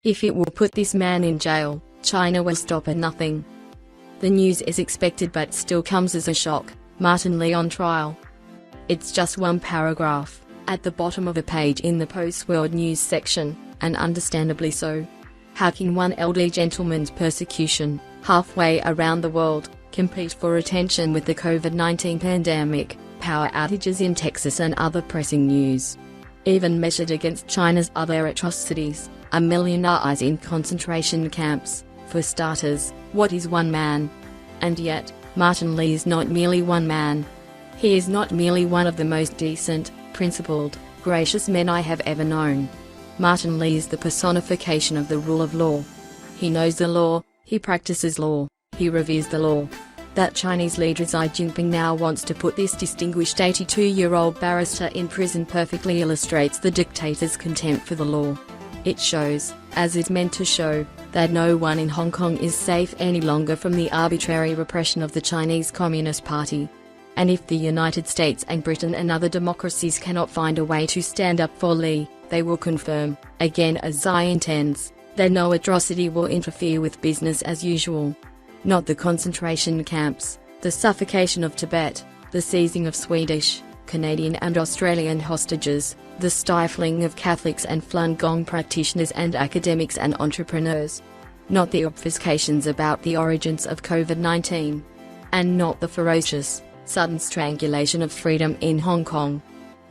If it will put this man in jail, China will stop at nothing. The news is expected but still comes as a shock. Martin Li on trial. It's just one paragraph, at the bottom of a page in the post-world news section, and understandably so. How can one elderly gentleman's persecution, halfway around the world, compete for attention with the COVID-19 pandemic, power outages in Texas and other pressing news? Even measured against China's other atrocities, a million eyes in concentration camps, for starters, what is one man? And yet, Martin Li is not merely one man. He is not merely one of the most decent, principled, gracious men I have ever known. Martin Li is the personification of the rule of law. He knows the law, he practices law, he reveres the law. That Chinese leader Xi Jinping now wants to put this distinguished 82-year-old barrister in prison perfectly illustrates the dictator's contempt for the law. It shows, as it's meant to show, that no one in Hong Kong is safe any longer from the arbitrary repression of the Chinese Communist Party. And if the United States and Britain and other democracies cannot find a way to stand up for Li, they will confirm, again as Xi intends, that no atrocity will interfere with business as usual. Not the concentration camps, the suffocation of Tibet, the seizing of Swedish, Canadian and Australian hostages, the stifling of Catholics and Falun Gong practitioners and academics and entrepreneurs. Not the obfuscations about the origins of COVID-19. And not the ferocious, sudden strangulation of freedom in Hong Kong.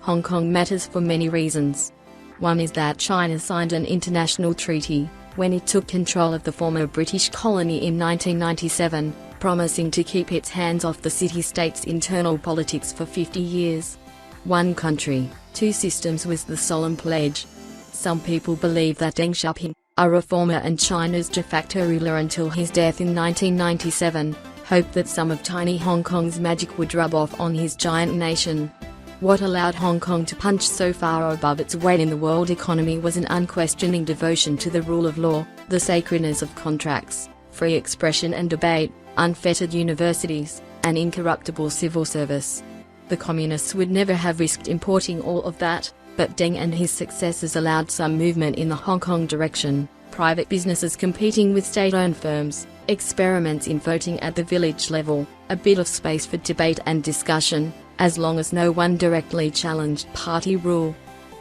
Hong Kong matters for many reasons. One is that China signed an international treaty, when it took control of the former British colony in 1997, promising to keep its hands off the city-state's internal politics for 50 years. One country, two systems was the solemn pledge. Some people believe that Deng Xiaoping, a reformer and China's de facto ruler until his death in 1997, hoped that some of tiny Hong Kong's magic would rub off on his giant nation. What allowed Hong Kong to punch so far above its weight in the world economy was an unquestioning devotion to the rule of law, the sacredness of contracts, free expression and debate, unfettered universities, and incorruptible civil service. The communists would never have risked importing all of that, but Deng and his successors allowed some movement in the Hong Kong direction, private businesses competing with state-owned firms, experiments in voting at the village level, a bit of space for debate and discussion, as long as no one directly challenged party rule.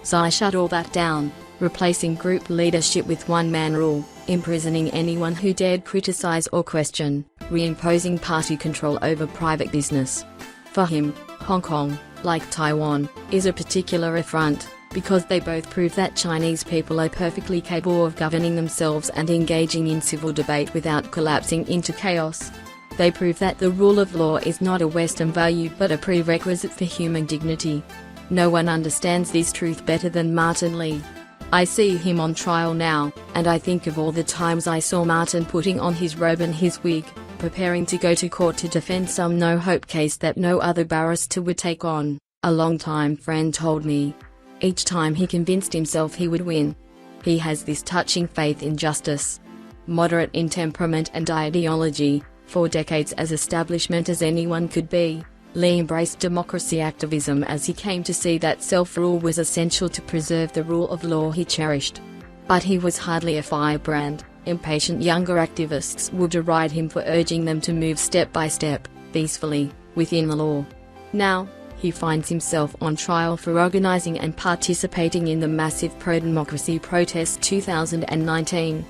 Xi shut all that down, replacing group leadership with one-man rule, imprisoning anyone who dared criticize or question, reimposing party control over private business. For him, Hong Kong, like Taiwan, is a particular affront, because they both prove that Chinese people are perfectly capable of governing themselves and engaging in civil debate without collapsing into chaos. They prove that the rule of law is not a Western value but a prerequisite for human dignity. No one understands this truth better than Martin Li. I see him on trial now, and I think of all the times I saw Martin putting on his robe and his wig, preparing to go to court to defend some no-hope case that no other barrister would take on, a long-time friend told me. Each time he convinced himself he would win. He has this touching faith in justice. Moderate in temperament and ideology, 4 decades as establishment as anyone could be, Li embraced democracy activism as he came to see that self-rule was essential to preserve the rule of law he cherished. But he was hardly a firebrand. Impatient younger activists would deride him for urging them to move step by step, peacefully, within the law. Now, he finds himself on trial for organizing and participating in the massive pro-democracy protest 2019.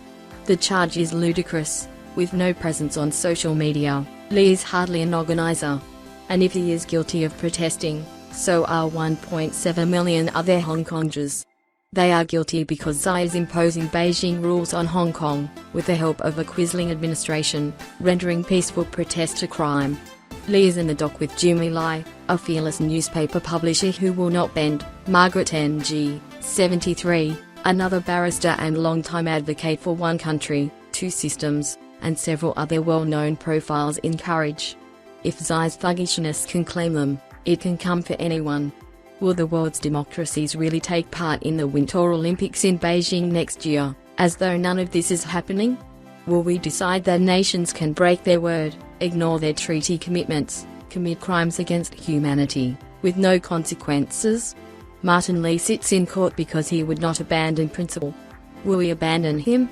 The charge is ludicrous. With no presence on social media, Li is hardly an organizer. And if he is guilty of protesting, so are 1.7 million other Hong Kongers. They are guilty because Xi is imposing Beijing rules on Hong Kong, with the help of a quisling administration, rendering peaceful protest a crime. Li is in the dock with Jimmy Lai, a fearless newspaper publisher who will not bend. Margaret Ng, 73, another barrister and longtime advocate for one country, two systems, and several other well-known profiles encourage. If Xi's thuggishness can claim them, it can come for anyone. Will the world's democracies really take part in the Winter Olympics in Beijing next year, as though none of this is happening? Will we decide that nations can break their word, ignore their treaty commitments, commit crimes against humanity, with no consequences? Martin Li sits in court because he would not abandon principle. Will we abandon him?